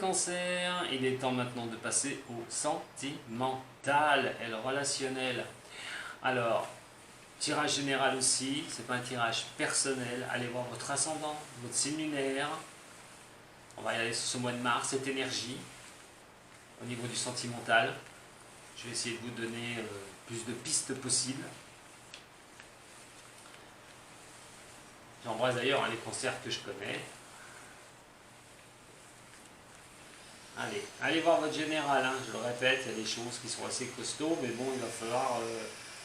Cancer, il est temps maintenant de passer au sentimental et le relationnel. Alors, tirage général aussi, c'est pas un tirage personnel. Allez voir votre ascendant, votre signe lunaire. On va y aller sur ce mois de mars, cette énergie au niveau du sentimental. Je vais essayer de vous donner plus de pistes possibles. J'embrasse d'ailleurs les cancers que je connais. Allez voir votre général, hein. Je le répète, il y a des choses qui sont assez costauds, mais bon, il va falloir,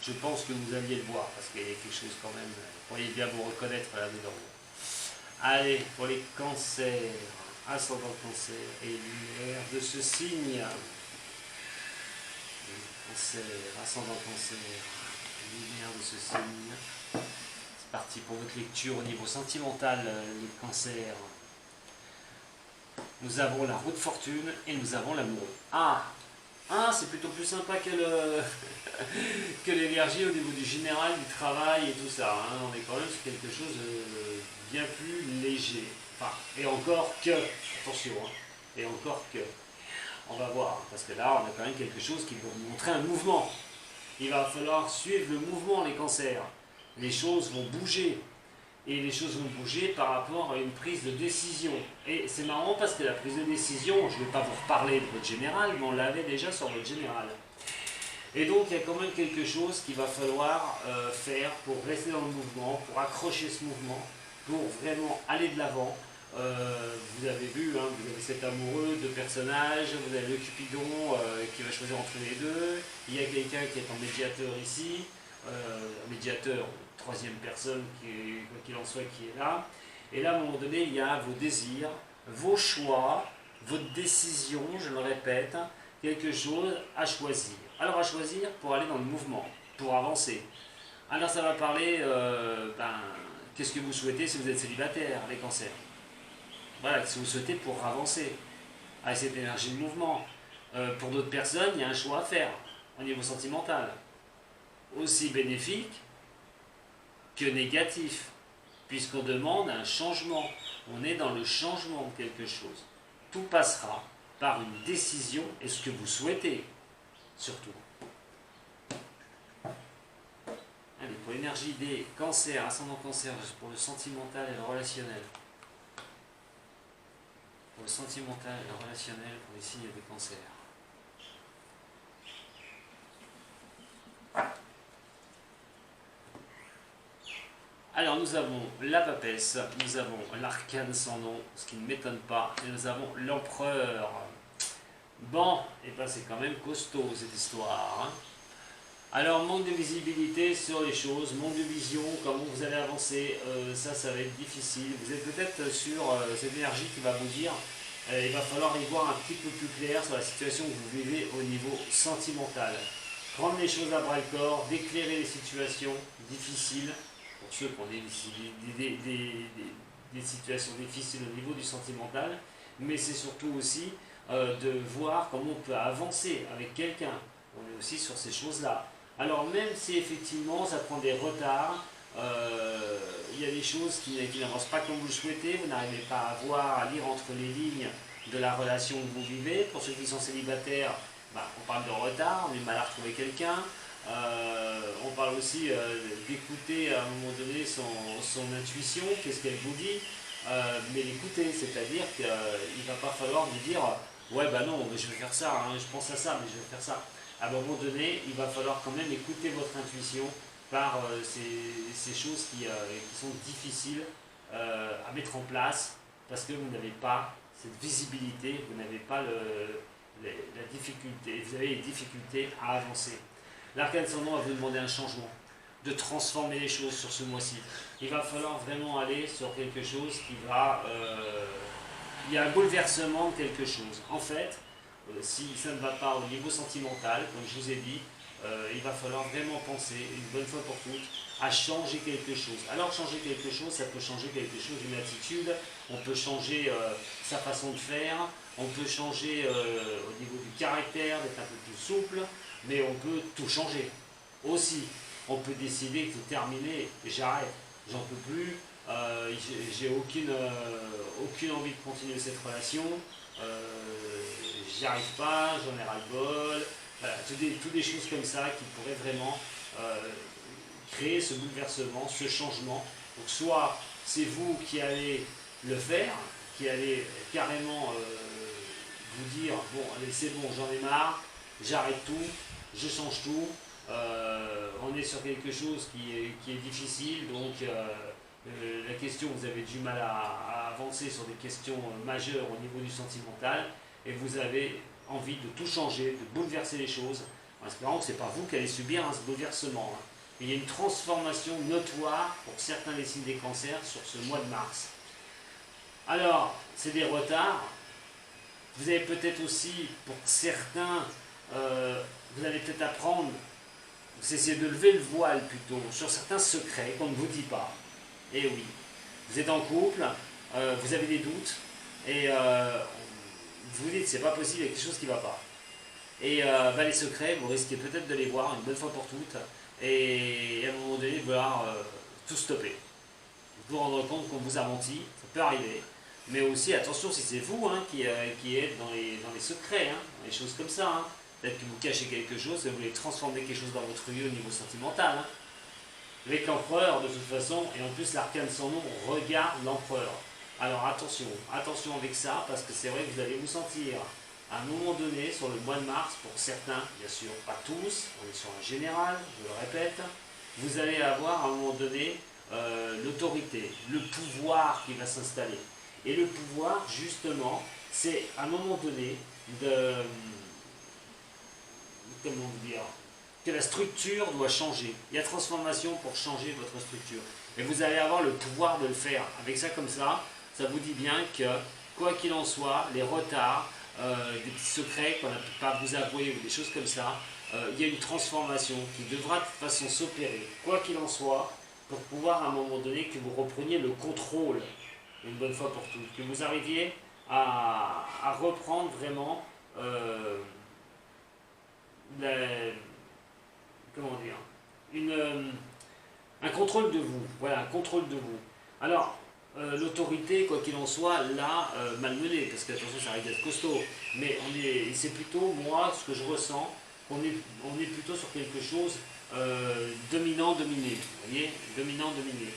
je pense que vous alliez le voir, parce qu'il y a quelque chose quand même, vous pourriez bien vous reconnaître là-dedans. Allez, pour les cancers, ascendant cancer et lunaire de ce signe. Cancer, ascendant cancer, lunaire de ce signe. C'est parti pour votre lecture au niveau sentimental, les cancers. Nous avons la roue de fortune et nous avons l'amoureux. C'est plutôt plus sympa que que l'énergie au niveau du général, du travail et tout ça. Hein. On est quand même sur quelque chose de bien plus léger. Enfin, et encore que, attention, hein, et encore que. On va voir, parce que là, on a quand même quelque chose qui va vous montrer un mouvement. Il va falloir suivre le mouvement, les cancers. Les choses vont bouger. Et les choses vont bouger par rapport à une prise de décision. Et c'est marrant parce que la prise de décision, je ne vais pas vous reparler de votre général, mais on l'avait déjà sur votre général. Et donc il y a quand même quelque chose qu'il va falloir faire pour rester dans le mouvement, pour accrocher ce mouvement, pour vraiment aller de l'avant. Vous avez vu, hein, vous avez cet amoureux, deux personnages, vous avez le Cupidon qui va choisir entre les deux, il y a quelqu'un qui est en médiateur ici, médiateur, troisième personne, quoi qu'il en soit, qui est là. Et là, à un moment donné, il y a vos désirs, vos choix, votre décision, je le répète, quelque chose à choisir. Alors à choisir pour aller dans le mouvement, pour avancer. Alors ça va parler, qu'est-ce que vous souhaitez si vous êtes célibataire, les cancers. Voilà, qu'est-ce que vous souhaitez pour avancer, avec cette énergie de mouvement. Pour d'autres personnes, il y a un choix à faire, au niveau sentimental. Aussi bénéfique que négatif, puisqu'on demande un changement. On est dans le changement de quelque chose. Tout passera par une décision et ce que vous souhaitez, surtout. Allez, pour l'énergie des cancers, ascendant cancer, pour le sentimental et le relationnel. Pour le sentimental et le relationnel, pour les signes des cancers. Alors nous avons la papesse, nous avons l'arcane sans nom, ce qui ne m'étonne pas, et nous avons l'empereur. Bon, et ben c'est quand même costaud cette histoire. Hein. Alors manque de visibilité sur les choses, manque de vision, comment vous allez avancer, ça va être difficile. Vous êtes peut-être sur cette énergie qui va vous dire, il va falloir y voir un petit peu plus clair sur la situation que vous vivez au niveau sentimental. Prendre les choses à bras le corps, d'éclairer les situations difficiles. Pour ceux qui ont des situations difficiles au niveau du sentimental, mais c'est surtout aussi de voir comment on peut avancer avec quelqu'un. On est aussi sur ces choses-là. Alors même si effectivement ça prend des retards, il y a des choses qui n'avancent pas comme vous le souhaitez, vous n'arrivez pas à voir, à lire entre les lignes de la relation que vous vivez. Pour ceux qui sont célibataires, on parle de retard, on a du mal à retrouver quelqu'un. On parle aussi d'écouter à un moment donné son intuition, qu'est-ce qu'elle vous dit, mais l'écouter, c'est-à-dire qu'il ne va pas falloir lui dire ouais non, je vais faire ça, hein, je pense à ça, mais je vais faire ça. À un moment donné, il va falloir quand même écouter votre intuition par ces choses qui sont difficiles à mettre en place parce que vous n'avez pas cette visibilité, vous n'avez pas la difficulté, vous avez les difficultés à avancer. L'arcane sans nom va vous demander un changement, de transformer les choses sur ce mois-ci. Il va falloir vraiment aller sur quelque chose qui va... il y a un bouleversement de quelque chose. En fait, si ça ne va pas au niveau sentimental, comme je vous ai dit, il va falloir vraiment penser, une bonne fois pour toutes, à changer quelque chose. Alors changer quelque chose, ça peut changer quelque chose, une attitude, on peut changer sa façon de faire, on peut changer au niveau du caractère, d'être un peu plus souple, mais on peut tout changer. Aussi, on peut décider que c'est terminé, j'arrête, j'en peux plus, j'ai aucune envie de continuer cette relation, j'y arrive pas, j'en ai ras-le-bol, voilà, toutes des choses comme ça qui pourraient vraiment créer ce bouleversement, ce changement. Donc soit c'est vous qui allez le faire, qui allez carrément vous dire bon allez c'est bon j'en ai marre, j'arrête tout, je change tout, on est sur quelque chose qui est difficile, donc la question, vous avez du mal à avancer sur des questions majeures au niveau du sentimental, et vous avez envie de tout changer, de bouleverser les choses, en espérant que ce n'est pas vous qui allez subir ce bouleversement. Il y a une transformation notoire pour certains des signes des cancers sur ce mois de mars. Alors, c'est des retards. Vous avez peut-être aussi, pour certains, vous allez peut-être apprendre, vous essayez de lever le voile plutôt, sur certains secrets qu'on ne vous dit pas. Et oui, vous êtes en couple, vous avez des doutes, et vous vous dites c'est pas possible, il y a quelque chose qui ne va pas. Et les secrets, vous risquez peut-être de les voir une bonne fois pour toutes, et à un moment donné, vouloir tout stopper. Vous vous rendre compte qu'on vous a menti, ça peut arriver. Mais aussi, attention, si c'est vous qui êtes dans les secrets, dans les choses comme ça. Peut-être que vous cachez quelque chose et vous voulez transformer quelque chose dans votre vie au niveau sentimental. Avec l'empereur, de toute façon, et en plus l'arcane sans nom regarde l'empereur. Alors attention, attention avec ça, parce que c'est vrai que vous allez vous sentir, à un moment donné, sur le mois de mars, pour certains, bien sûr, pas tous, on est sur un général, je le répète, vous allez avoir à un moment donné l'autorité, le pouvoir qui va s'installer. Et le pouvoir, justement, c'est à un moment donné comment vous dire, que la structure doit changer. Il y a transformation pour changer votre structure. Et vous allez avoir le pouvoir de le faire. Avec ça comme ça vous dit bien que, quoi qu'il en soit, les retards, des petits secrets qu'on ne peut pas vous avouer ou des choses comme ça, il y a une transformation qui devra de toute façon s'opérer, quoi qu'il en soit, pour pouvoir à un moment donné que vous repreniez le contrôle une bonne fois pour toutes, que vous arriviez à reprendre vraiment comment dire, un contrôle de vous, voilà, un contrôle de vous. Alors, l'autorité, quoi qu'il en soit, là, malmenée, parce que attention, ça arrive d'être costaud, mais c'est plutôt, moi, ce que je ressens, on est plutôt sur quelque chose dominant-dominé, vous voyez, dominant-dominé.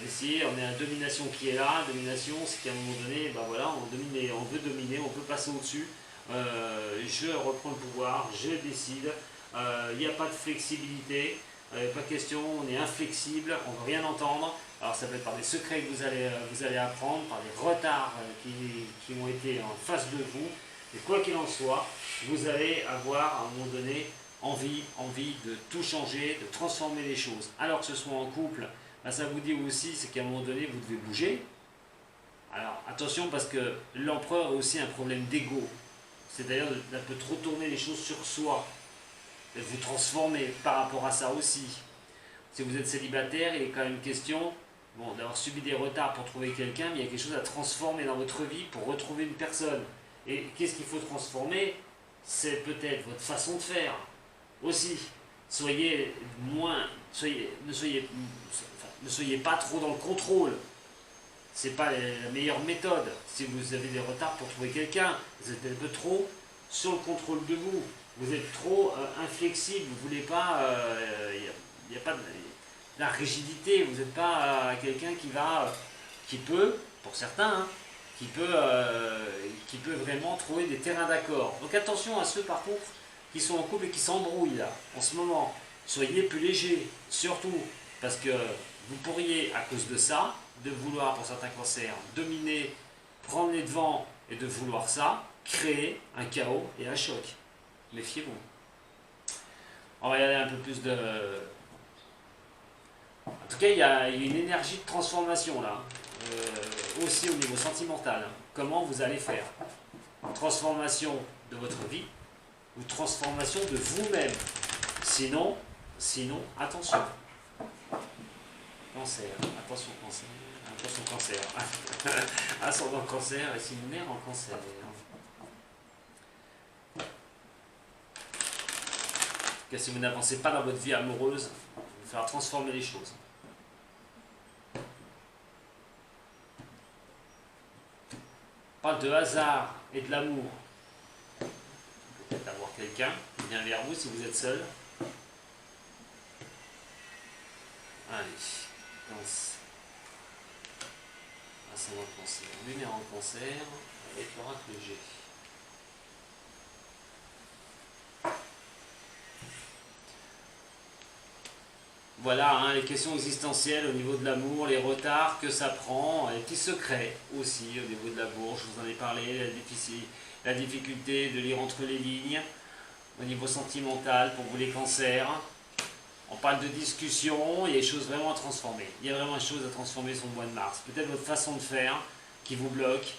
D'essayer, on est à domination qui est là, domination, c'est qu'à un moment donné, ben voilà, on veut dominer, on peut passer au-dessus, je reprends le pouvoir, je décide, il n'y a pas de flexibilité, pas question, on est inflexible, on ne veut rien entendre. Alors ça peut être par des secrets que vous allez apprendre, par des retards qui ont été en face de vous, et quoi qu'il en soit, vous allez avoir à un moment donné envie de tout changer, de transformer les choses. Alors que ce soit en couple, ben ça vous dit aussi, c'est qu'à un moment donné, vous devez bouger. Alors attention, parce que l'empereur a aussi un problème d'ego. C'est-à-dire d'un peu trop tourner les choses sur soi, de vous transformer par rapport à ça aussi. Si vous êtes célibataire, il est quand même question d'avoir subi des retards pour trouver quelqu'un, mais il y a quelque chose à transformer dans votre vie pour retrouver une personne. Et qu'est-ce qu'il faut transformer? C'est peut-être votre façon de faire aussi. Ne soyez pas trop dans le contrôle. C'est pas la meilleure méthode. Si vous avez des retards pour trouver quelqu'un, vous êtes un peu trop sur le contrôle de vous. Vous êtes trop inflexible. Vous voulez pas. Il n'y a pas de la rigidité. Vous n'êtes pas quelqu'un qui peut, pour certains, qui peut vraiment trouver des terrains d'accord. Donc attention à ceux par contre qui sont en couple et qui s'embrouillent là en ce moment. Soyez plus léger, surtout parce que vous pourriez, à cause de ça, de vouloir, pour certains cancers, dominer, prendre les devants et de vouloir ça, créer un chaos et un choc. Méfiez-vous. On va y aller un peu plus de... En tout cas, il y a une énergie de transformation là, aussi au niveau sentimental. Comment vous allez faire? Transformation de votre vie ou transformation de vous-même. Sinon, attention. Cancer, attention cancer. Ascendant cancer et similaire en cancer. Que si vous n'avancez pas dans votre vie amoureuse, il va falloir transformer les choses. parle de hasard et de l'amour. Peut-être avoir quelqu'un qui vient vers vous si vous êtes seul. Allez, danse. Ascendant cancer. Lunaire en cancer avec l'oracle G. Voilà, hein, les questions existentielles au niveau de l'amour, les retards que ça prend, les petits secrets aussi au niveau de l'amour, je vous en ai parlé, la difficulté de lire entre les lignes, au niveau sentimental pour vous les cancers. On parle de discussion, il y a des choses vraiment à transformer. Il y a vraiment des choses à transformer sur le mois de mars. Peut-être votre façon de faire qui vous bloque.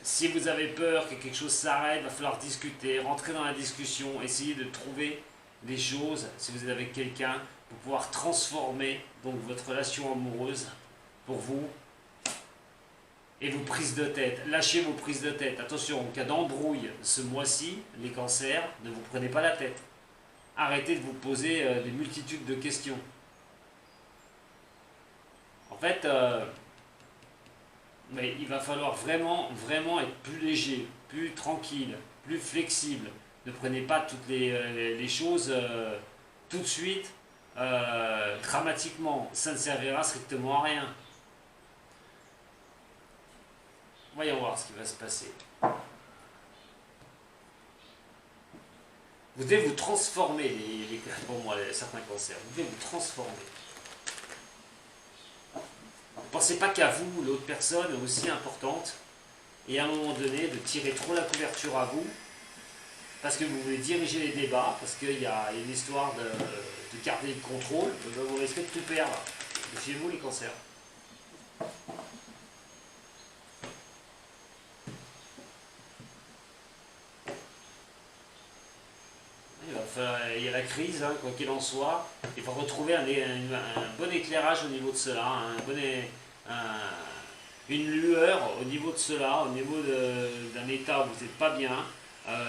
Si vous avez peur que quelque chose s'arrête, il va falloir discuter, rentrer dans la discussion, essayer de trouver des choses, si vous êtes avec quelqu'un, pour pouvoir transformer donc votre relation amoureuse pour vous et vos prises de tête. Lâchez vos prises de tête. Attention, en cas d'embrouille ce mois-ci, les cancers, ne vous prenez pas la tête. Arrêtez de vous poser des multitudes de questions. En fait, mais il va falloir vraiment être plus léger, plus tranquille, plus flexible. Ne prenez pas toutes les choses tout de suite, dramatiquement. Ça ne servira strictement à rien. Voyons voir ce qui va se passer. Vous devez vous transformer, pour moi, certains cancers. Vous devez vous transformer. Ne pensez pas qu'à vous, l'autre personne est aussi importante. Et à un moment donné, de tirer trop la couverture à vous, parce que vous voulez diriger les débats, parce qu'il y a une histoire de garder le contrôle, vous risquez de tout perdre. Méfiez-vous les cancers. Il y a la crise, hein, quoi qu'il en soit. Il faut retrouver un bon éclairage au niveau de cela, une lueur au niveau de cela, au niveau d'un état où vous n'êtes pas bien.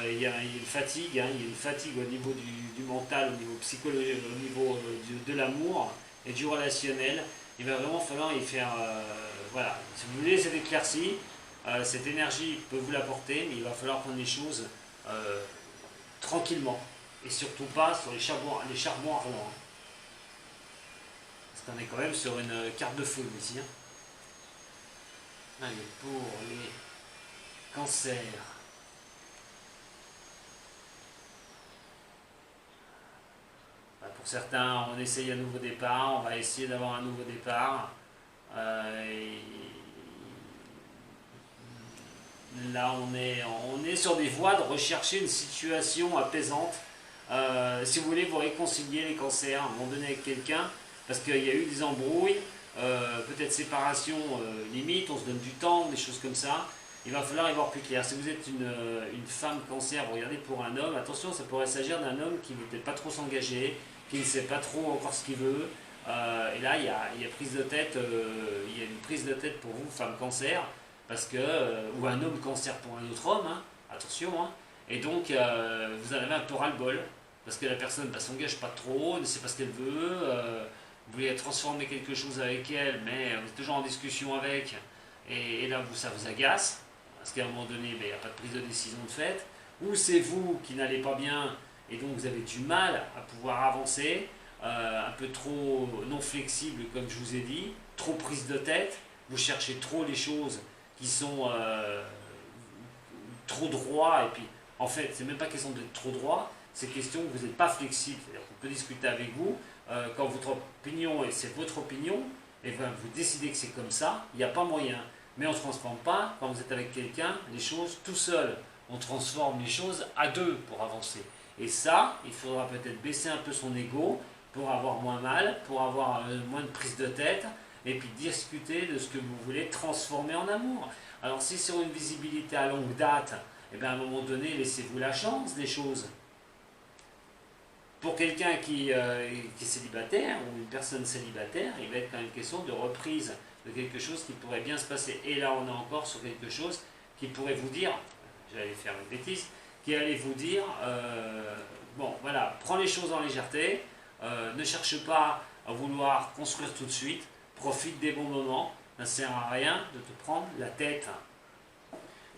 Il y a une fatigue, hein, il y a une fatigue au niveau du mental, au niveau psychologique, au niveau de l'amour et du relationnel. Il va vraiment falloir y faire. Voilà, si vous voulez cette éclaircie, cette énergie peut vous l'apporter, mais il va falloir prendre les choses tranquillement. Et surtout pas sur les charbons ardents. Parce qu'on est quand même sur une carte de feu ici. Hein. Allez, pour les cancers. Pour certains, on essaye un nouveau départ, on va essayer d'avoir un nouveau départ. Là, on est sur des voies de rechercher une situation apaisante. Si vous voulez vous réconcilier les cancers, à un moment donné avec quelqu'un, parce qu'il y a eu des embrouilles, peut-être séparation limite, on se donne du temps, des choses comme ça. Il va falloir y voir plus clair. Si vous êtes une femme cancer, vous regardez pour un homme, attention, ça pourrait s'agir d'un homme qui ne veut peut-être pas trop s'engager, qui ne sait pas trop encore ce qu'il veut. Et là, il y a prise de tête, il y a une prise de tête pour vous, femme cancer, parce que, ou un homme cancer pour un autre homme, hein, attention. Hein. Et donc, vous en avez un peu ras-le-bol, parce que la personne ne s'engage pas trop, ne sait pas ce qu'elle veut, vous voulez transformer quelque chose avec elle, mais vous êtes toujours en discussion avec, et là, ça vous agace, parce qu'à un moment donné, il n'y a pas de prise de décision de fait, ou c'est vous qui n'allez pas bien, et donc vous avez du mal à pouvoir avancer, un peu trop non flexible, comme je vous ai dit, trop prise de tête, vous cherchez trop les choses qui sont trop droits, et puis en fait, c'est même pas question d'être trop droit, c'est question que vous n'êtes pas flexible. C'est-à-dire qu'on peut discuter avec vous, quand votre opinion, et c'est votre opinion, et ben, vous décidez que c'est comme ça, il n'y a pas moyen. Mais on ne transforme pas, quand vous êtes avec quelqu'un, les choses tout seul. On transforme les choses à deux pour avancer. Et ça, il faudra peut-être baisser un peu son ego pour avoir moins mal, pour avoir moins de prise de tête, et puis discuter de ce que vous voulez transformer en amour. Alors si sur une visibilité à longue date, et bien à un moment donné, laissez-vous la chance des choses. Pour quelqu'un qui est célibataire, ou une personne célibataire, il va être quand même question de reprise de quelque chose qui pourrait bien se passer. Et là, on est encore sur quelque chose qui pourrait vous dire, j'allais faire une bêtise, qui allait vous dire, bon voilà, prends les choses en légèreté, ne cherche pas à vouloir construire tout de suite, profite des bons moments, Ça ne sert à rien de te prendre la tête.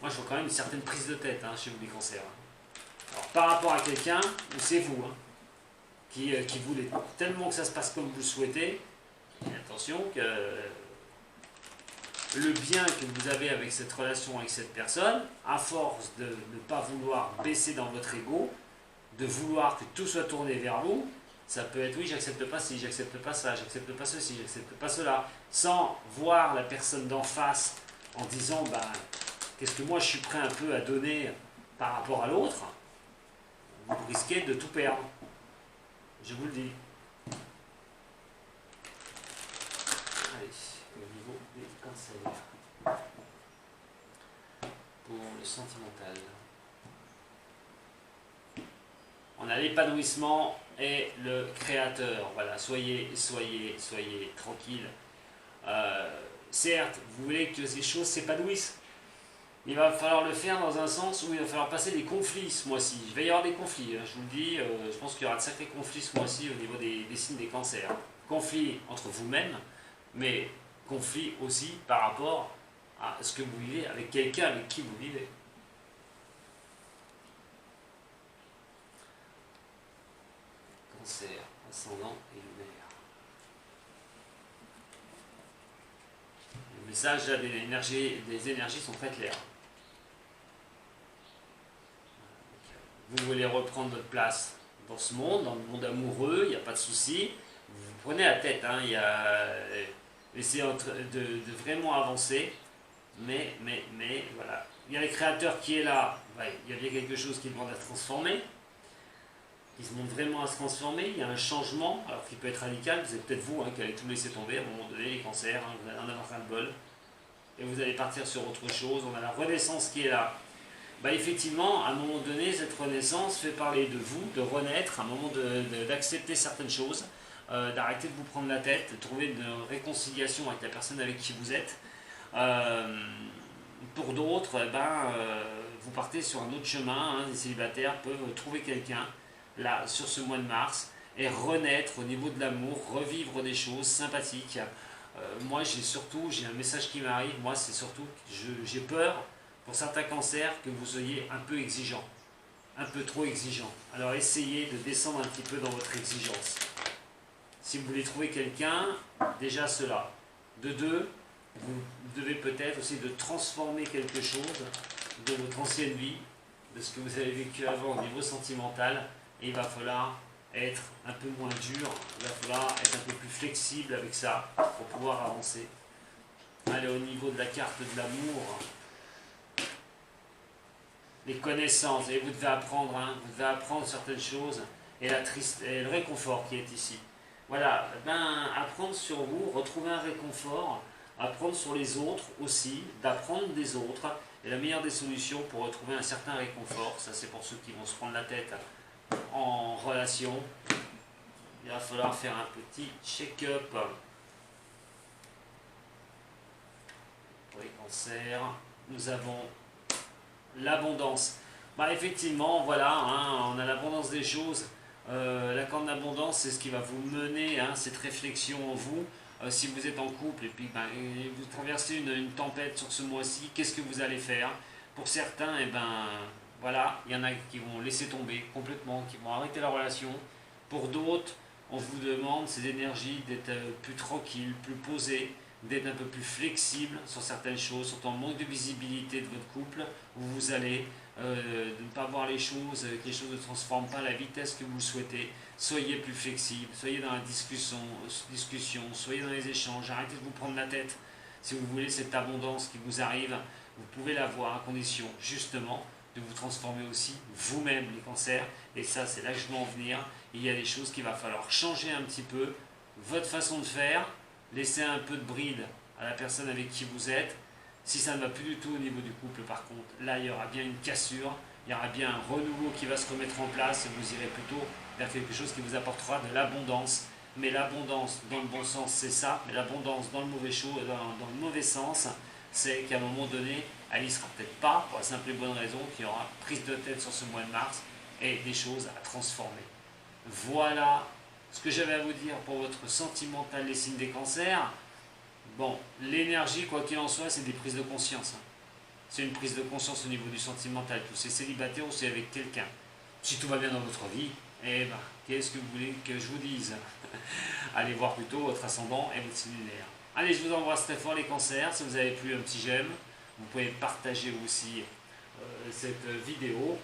Moi, je vois quand même une certaine prise de tête chez vous les cancers. Alors, par rapport à quelqu'un, c'est vous, qui voulait tellement que ça se passe comme vous le souhaitez. Et attention que le bien que vous avez avec cette relation, avec cette personne, à force de ne pas vouloir baisser dans votre ego, de vouloir que tout soit tourné vers vous, ça peut être oui, j'accepte pas ci, j'accepte pas ça, j'accepte pas ceci, j'accepte pas cela, sans voir la personne d'en face en disant qu'est-ce que moi je suis prêt un peu à donner par rapport à l'autre, vous risquez de tout perdre. Je vous le dis. Allez, au niveau des cancers. Pour le sentimental. On a l'épanouissement et le créateur. Voilà, soyez tranquille. Certes, vous voulez que ces choses s'épanouissent. Il va falloir le faire dans un sens où il va falloir passer des conflits ce mois-ci. Il va y avoir des conflits, je vous le dis. Je pense qu'il y aura de sacrés conflits ce mois-ci au niveau des signes des cancers. Conflits entre vous-même, mais conflits aussi par rapport à ce que vous vivez avec quelqu'un avec qui vous vivez. Cancer, ascendant et lunaire. Le message là, des énergies sont très clairs. Vous voulez reprendre votre place dans ce monde, dans le monde amoureux, il n'y a pas de souci. Vous prenez la tête, essayez de vraiment avancer. Mais voilà. Il y a le créateur qui est là, il y a bien quelque chose qui demande à se transformer. Qui se montre vraiment à se transformer. Il y a un changement, alors qui peut être radical. Vous êtes peut-être vous qui allez tout laisser tomber à un moment donné, les cancers, vous allez en avoir ras le bol. Et vous allez partir sur autre chose. On a la renaissance qui est là. Effectivement, à un moment donné, cette renaissance fait parler de vous, de renaître, à un moment d'accepter certaines choses, d'arrêter de vous prendre la tête, de trouver une réconciliation avec la personne avec qui vous êtes. Pour d'autres, vous partez sur un autre chemin. Les célibataires peuvent trouver quelqu'un là sur ce mois de mars et renaître au niveau de l'amour, revivre des choses sympathiques. Moi, j'ai un message qui m'arrive. Moi, c'est surtout que j'ai peur pour certains cancers que vous soyez un peu exigeant, un peu trop exigeant. Alors essayez de descendre un petit peu dans votre exigence. Si vous voulez trouver quelqu'un, déjà cela. De deux, vous devez peut-être aussi de transformer quelque chose de votre ancienne vie, de ce que vous avez vécu avant au niveau sentimental, et il va falloir être un peu moins dur, il va falloir être un peu plus flexible avec ça pour pouvoir avancer. Allez, au niveau de la carte de l'amour, les connaissances, et vous devez apprendre, vous devez apprendre certaines choses, et et le réconfort qui est ici. Voilà, apprendre sur vous, retrouver un réconfort, apprendre sur les autres aussi, d'apprendre des autres, et la meilleure des solutions pour retrouver un certain réconfort, ça c'est pour ceux qui vont se prendre la tête en relation, il va falloir faire un petit check-up pour les cancers. Nous avons l'abondance. Effectivement, voilà, on a l'abondance des choses. La corne d'abondance, c'est ce qui va vous mener, cette réflexion en vous. Si vous êtes en couple et puis vous traversez une tempête sur ce mois-ci, qu'est-ce que vous allez faire? Pour certains, voilà, il y en a qui vont laisser tomber complètement, qui vont arrêter la relation. Pour d'autres, on vous demande ces énergies d'être plus tranquille, plus posé, d'être un peu plus flexible sur certaines choses, surtout en manque de visibilité de votre couple, où vous allez, de ne pas voir les choses, que les choses ne se transforment pas à la vitesse que vous le souhaitez. Soyez plus flexible, soyez dans la discussion, soyez dans les échanges, arrêtez de vous prendre la tête. Si vous voulez cette abondance qui vous arrive, vous pouvez l'avoir à condition justement de vous transformer aussi vous-même, les cancers, et ça c'est là que je veux en venir. Il y a des choses qu'il va falloir changer un petit peu, votre façon de faire, laisser un peu de bride à la personne avec qui vous êtes. Si ça ne va plus du tout au niveau du couple par contre, là il y aura bien une cassure, il y aura bien un renouveau qui va se remettre en place et vous irez plutôt vers quelque chose qui vous apportera de l'abondance. Mais l'abondance dans le bon sens c'est ça, mais l'abondance dans le mauvais dans le mauvais sens, c'est qu'à un moment donné, elle n'y sera peut-être pas, pour la simple et bonne raison qu'il y aura prise de tête sur ce mois de mars et des choses à transformer. Voilà ce que j'avais à vous dire pour votre sentimental, les signes des cancers. Bon, l'énergie, quoi qu'il en soit, c'est des prises de conscience. Hein. C'est une prise de conscience au niveau du sentimental. Tous ces célibataires ou c'est avec quelqu'un. Si tout va bien dans votre vie, eh ben, qu'est-ce que vous voulez que je vous dise? Allez voir plutôt votre ascendant et votre signe lunaire. Allez, je vous embrasse très fort les cancers. Si vous avez plu, un petit j'aime. Vous pouvez partager aussi cette vidéo.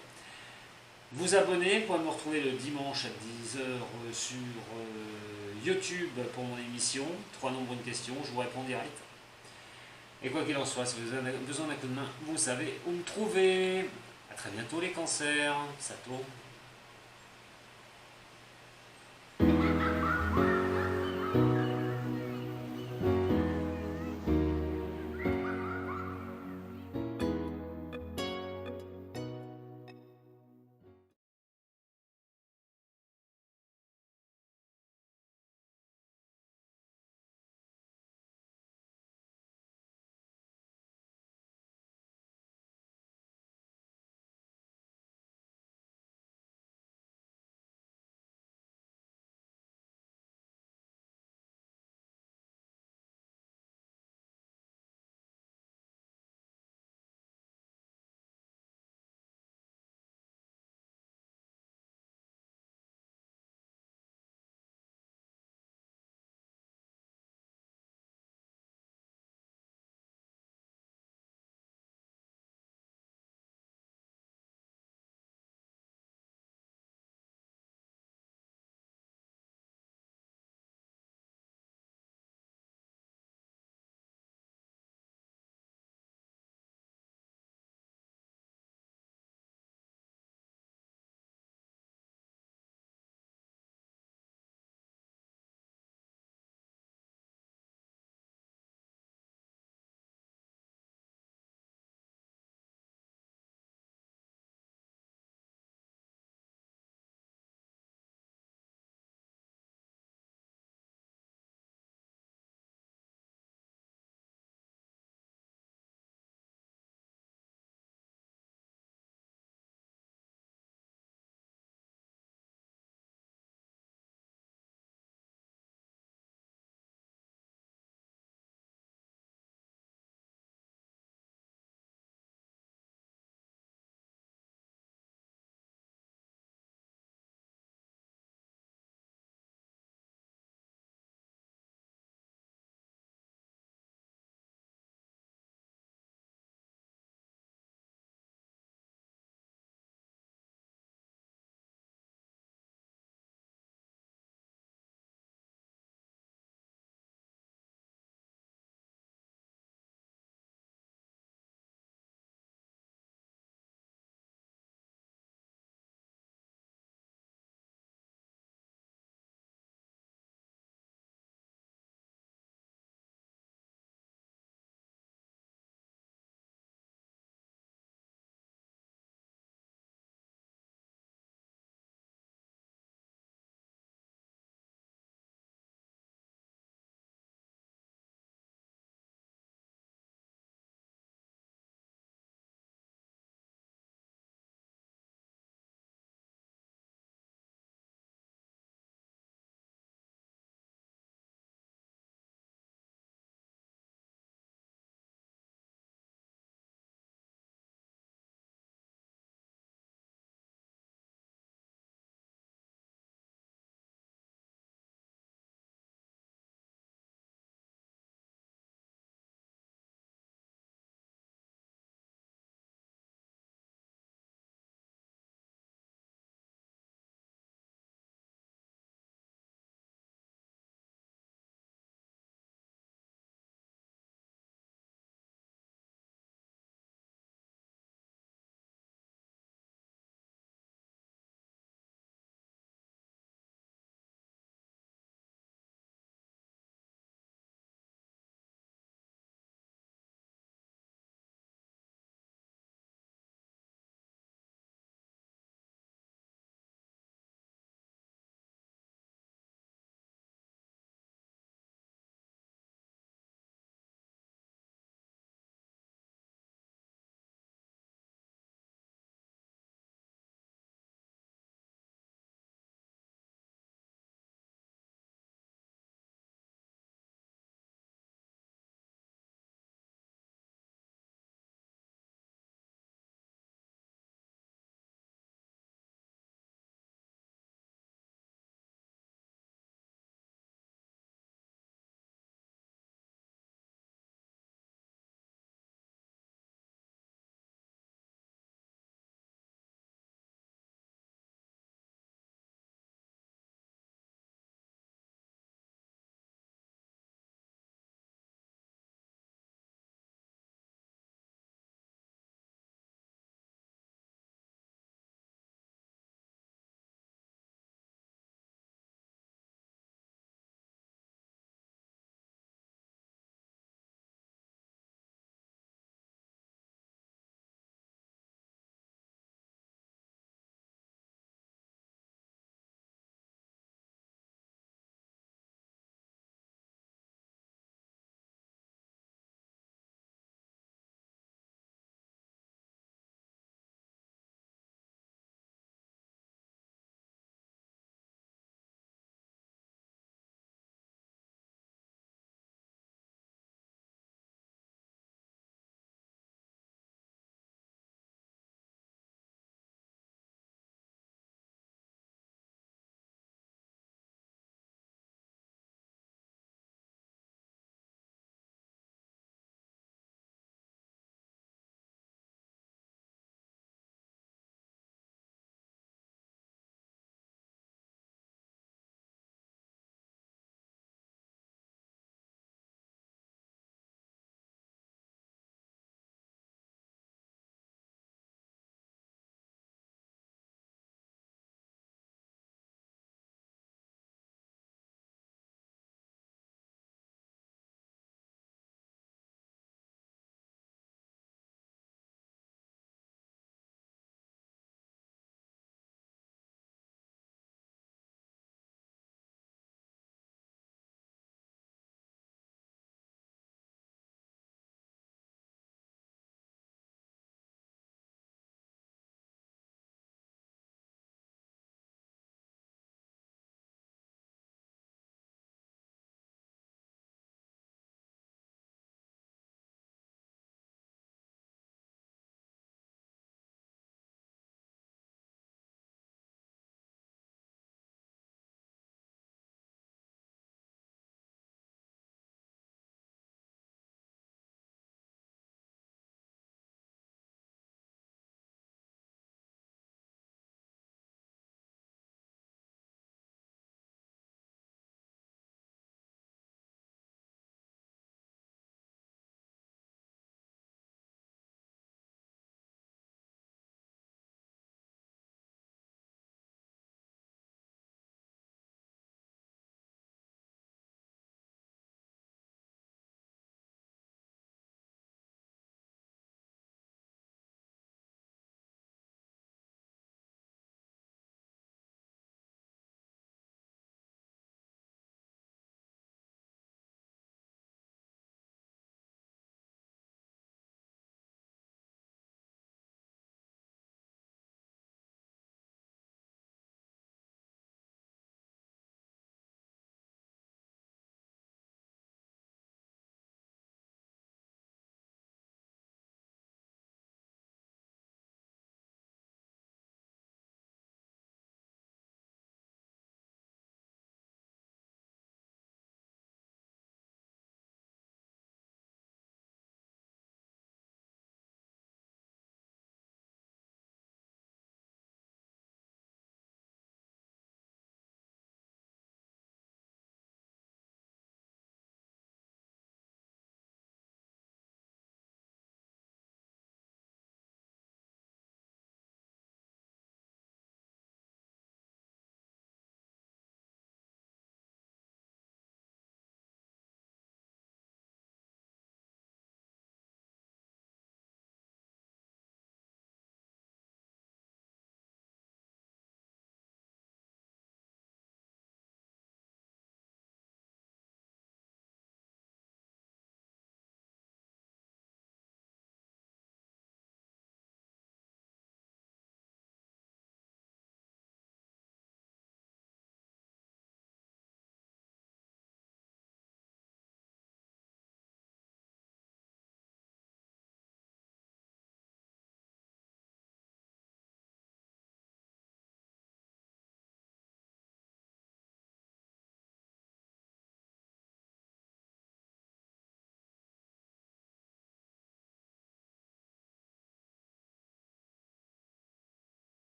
Vous abonner pour me retrouver le dimanche à 10 heures sur YouTube pour mon émission. 3 nombres de questions, je vous réponds direct. Et quoi qu'il en soit, si vous avez besoin d'un coup de main, vous savez où me trouver. A très bientôt les cancers. Sato.